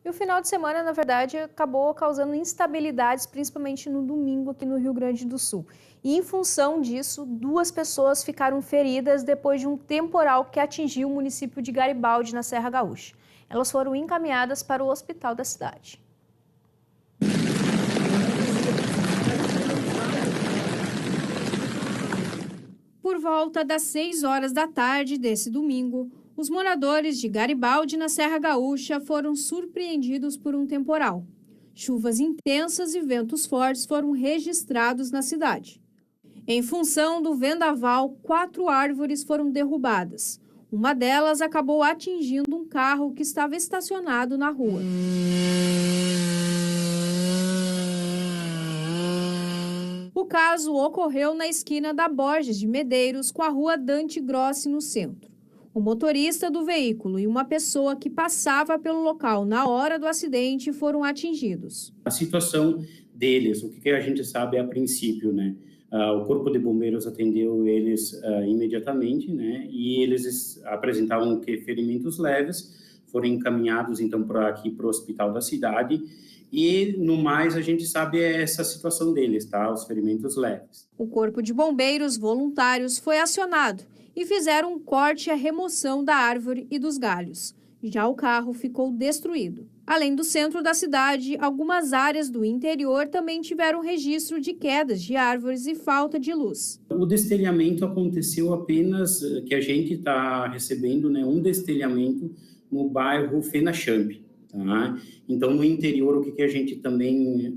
E o final de semana, na verdade, acabou causando instabilidades, principalmente no domingo aqui no Rio Grande do Sul. E em função disso, 2 pessoas ficaram feridas depois de um temporal que atingiu o município de Garibaldi, na Serra Gaúcha. Elas foram encaminhadas para o hospital da cidade. Por volta das 6 horas da tarde desse domingo, os moradores de Garibaldi, na Serra Gaúcha, foram surpreendidos por um temporal. Chuvas intensas e ventos fortes foram registrados na cidade. Em função do vendaval, 4 árvores foram derrubadas. Uma delas acabou atingindo um carro que estava estacionado na rua. O caso ocorreu na esquina da Borges de Medeiros com a rua Dante Grossi, no centro. O motorista do veículo e uma pessoa que passava pelo local na hora do acidente foram atingidos. A situação deles, o que a gente sabe a princípio, né? O Corpo de Bombeiros atendeu eles imediatamente, né? E eles apresentavam ferimentos leves, foram encaminhados então aqui para o hospital da cidade. E, no mais, a gente sabe essa situação deles, tá? Os ferimentos leves. O Corpo de Bombeiros voluntários foi acionado e fizeram um corte e a remoção da árvore e dos galhos. Já o carro ficou destruído. Além do centro da cidade, algumas áreas do interior também tiveram registro de quedas de árvores e falta de luz. O destelhamento aconteceu apenas, que a gente está recebendo, né, um destelhamento no bairro Fenachamp. Tá? Então, no interior, o que a gente também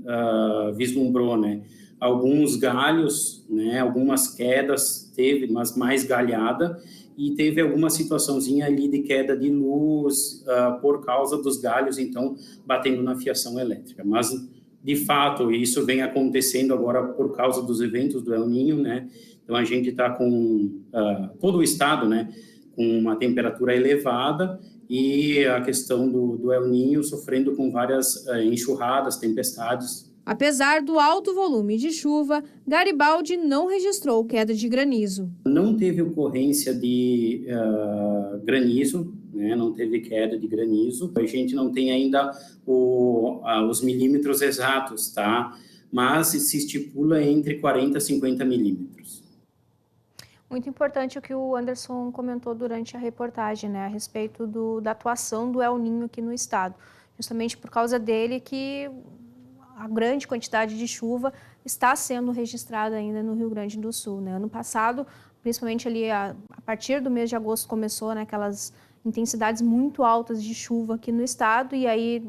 vislumbrou, né? Alguns galhos, né? Algumas quedas teve, mas mais galhada, e teve alguma situaçãozinha ali de queda de luz por causa dos galhos, então, batendo na fiação elétrica. Mas, de fato, isso vem acontecendo agora por causa dos eventos do El Niño, né? Então, a gente está com todo o estado, né? Com uma temperatura elevada, e a questão do El Niño sofrendo com várias enxurradas, tempestades. Apesar do alto volume de chuva, Garibaldi não registrou queda de granizo. Não teve ocorrência de granizo, né? Não teve queda de granizo. A gente não tem ainda os milímetros exatos, tá? Mas se estipula entre 40 e 50 milímetros. Muito importante o que o Anderson comentou durante a reportagem, né, a respeito da atuação do El Niño aqui no estado. Justamente por causa dele que a grande quantidade de chuva está sendo registrada ainda no Rio Grande do Sul, né? Ano passado, principalmente ali a partir do mês de agosto, começou, né, aquelas intensidades muito altas de chuva aqui no estado, e aí,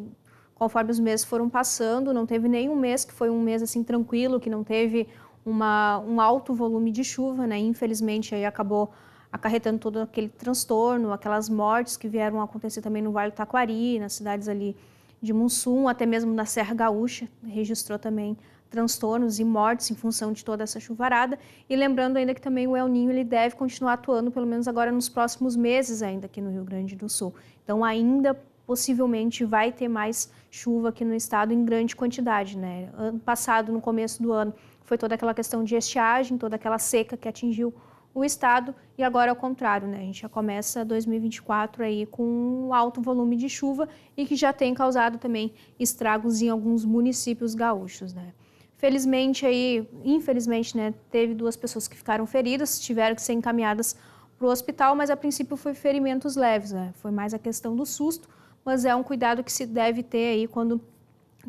conforme os meses foram passando, não teve nenhum mês que foi um mês assim tranquilo, que não teve um alto volume de chuva, né? Infelizmente, aí acabou acarretando todo aquele transtorno, aquelas mortes que vieram a acontecer também no Vale do Taquari, nas cidades ali de Mussum, até mesmo na Serra Gaúcha, registrou também transtornos e mortes em função de toda essa chuvarada. E lembrando ainda que também o El Niño ele deve continuar atuando, pelo menos agora nos próximos meses ainda aqui no Rio Grande do Sul. Então ainda possivelmente vai ter mais chuva aqui no estado em grande quantidade, né? Ano passado, no começo do ano, foi toda aquela questão de estiagem, toda aquela seca que atingiu o estado, e agora é o contrário, né? A gente já começa 2024 aí com um alto volume de chuva e que já tem causado também estragos em alguns municípios gaúchos, né? Felizmente aí, infelizmente, né, teve 2 pessoas que ficaram feridas, tiveram que ser encaminhadas para o hospital, mas a princípio foi ferimentos leves, né? Foi mais a questão do susto, mas é um cuidado que se deve ter aí quando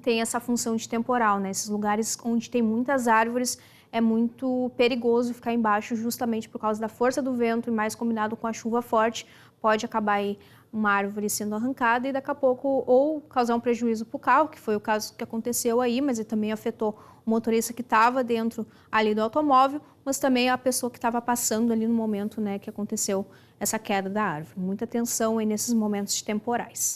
tem essa função de temporal, né? Esses lugares onde tem muitas árvores é muito perigoso ficar embaixo justamente por causa da força do vento e mais combinado com a chuva forte, pode acabar aí uma árvore sendo arrancada e daqui a pouco ou causar um prejuízo para o carro, que foi o caso que aconteceu aí, mas ele também afetou o motorista que estava dentro ali do automóvel, mas também a pessoa que estava passando ali no momento, né, que aconteceu essa queda da árvore. Muita atenção aí nesses momentos de temporais.